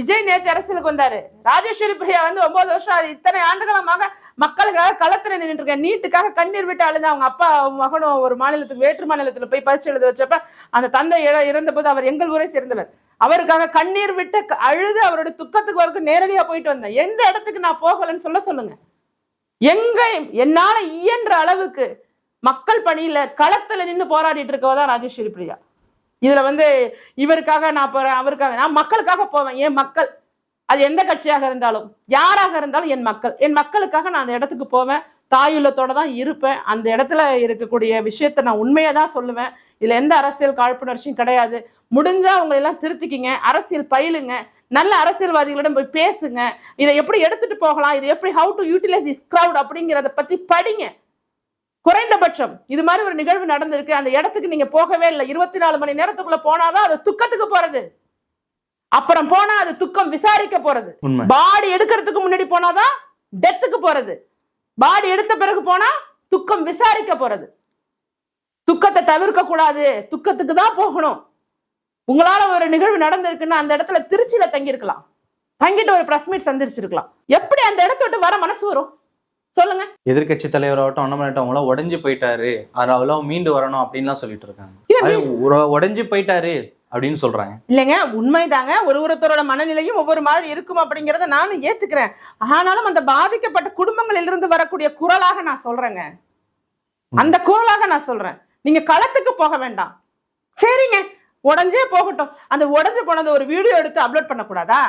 விஜய் நேத்து அரசியலுக்கு வந்தாரு. ராஜேஸ்வரி பிரியா வந்து 9 வருஷம் இத்தனை ஆண்டுகளமாக மக்களுக்காக களத்துல நின்றுட்டு இருக்க. நீட்டுக்காக கண்ணீர் விட்டு அழுது அவங்க அப்பா மகனும் ஒரு மாநிலத்துக்கு வேற்று மாநிலத்துல போய் பரிசு எழுத வச்சப்ப அந்த தந்தை இறந்த போது அவர் எங்கள் ஊரை சேர்ந்தவர். அவருக்காக கண்ணீர் விட்டு அழுது அவருடைய துக்கத்துக்கு வரைக்கும் நேரடியா போயிட்டு வந்தேன். எந்த இடத்துக்கு நான் போகலன்னு சொல்லுங்க. எங்க என்னால இயன்ற அளவுக்கு மக்கள் பணியில களத்துல நின்று போராடிட்டு இருக்கவதான் ராஜேஸ்வரி பிரியா. இதுல வந்து இவருக்காக நான் போறேன், அவருக்காக நான் மக்களுக்காக போவேன். என் மக்கள், அது எந்த கட்சியாக இருந்தாலும் யாராக இருந்தாலும் என் மக்களுக்காக நான் அந்த இடத்துக்கு போவேன். தாயுள்ளத்தோட தான் இருப்பேன். அந்த இடத்துல இருக்கக்கூடிய விஷயத்த நான் உண்மையை தான் சொல்லுவேன். இதுல எந்த அரசியல் காழ்ப்புணர்ச்சியும் கிடையாது. முடிஞ்சா அவங்க எல்லாம் திருத்திக்கிங்க, அரசியல் பயிலுங்க, நல்ல அரசியல்வாதிகளிடம் போய் பேசுங்க. இதை எப்படி எடுத்துட்டு போகலாம், இதை எப்படி how to utilise this crowd அப்படிங்கிறத பத்தி படிங்க. குறைந்தபட்சம் இது மாதிரி ஒரு நிகழ்வு நடந்திருக்கு, அந்த இடத்துக்கு நீங்க போகவே இல்லை, 24 மணி நேரத்துக்குள்ள போனாதான் அது துக்கத்துக்கு போறது. அப்புறம் போனா அது துக்கம் விசாரிக்க போறது. பாடி எடுக்கிறதுக்கு முன்னாடி போனாதான் டெத்துக்கு போறது. பாடி எடுத்த பிறகு போனா துக்கம் விசாரிக்க போறது. துக்கத்தை தவிர்க்க கூடாது, துக்கத்துக்கு தான் போகணும். உங்களால ஒரு நிகழ்வு நடந்திருக்குன்னா அந்த இடத்துல திருச்சியில தங்கியிருக்கலாம், தங்கிட்டு ஒரு பிரஸ் மீட் சந்திச்சிருக்கலாம். எப்படி அந்த இடத்த விட்டு வர மனசு வரும் சொல்லுங்க? எதிர்கட்சி தலைவராகட்டும் அண்ணாமலையாட்டும் அவங்களாம் உடஞ்சு போயிட்டாரு, அவெல்லாம் மீண்டு வரணும் அப்படின்லாம் சொல்லிட்டு இருக்காங்க. உடஞ்சு போயிட்டாரு அப்படின்னு சொல்றாங்க. இல்லைங்க, உண்மைதாங்க. ஒருத்தரோட மனநிலையும் ஒவ்வொரு மாதிரி இருக்கும் அப்படிங்கறத நானும் ஏத்துக்கிறேன். ஆனாலும் அந்த பாதிக்கப்பட்ட குடும்பங்களில் இருந்து வரக்கூடிய குரலாக நான் சொல்றேங்க, அந்த குரலாக நான் சொல்றேன். நீங்க களத்துக்கு போக வேண்டாம், சரிங்க, உடஞ்சே போகட்டும். அந்த உடஞ்சு போனது ஒரு வீடியோ எடுத்து அப்லோட் பண்ணக்கூடாதா?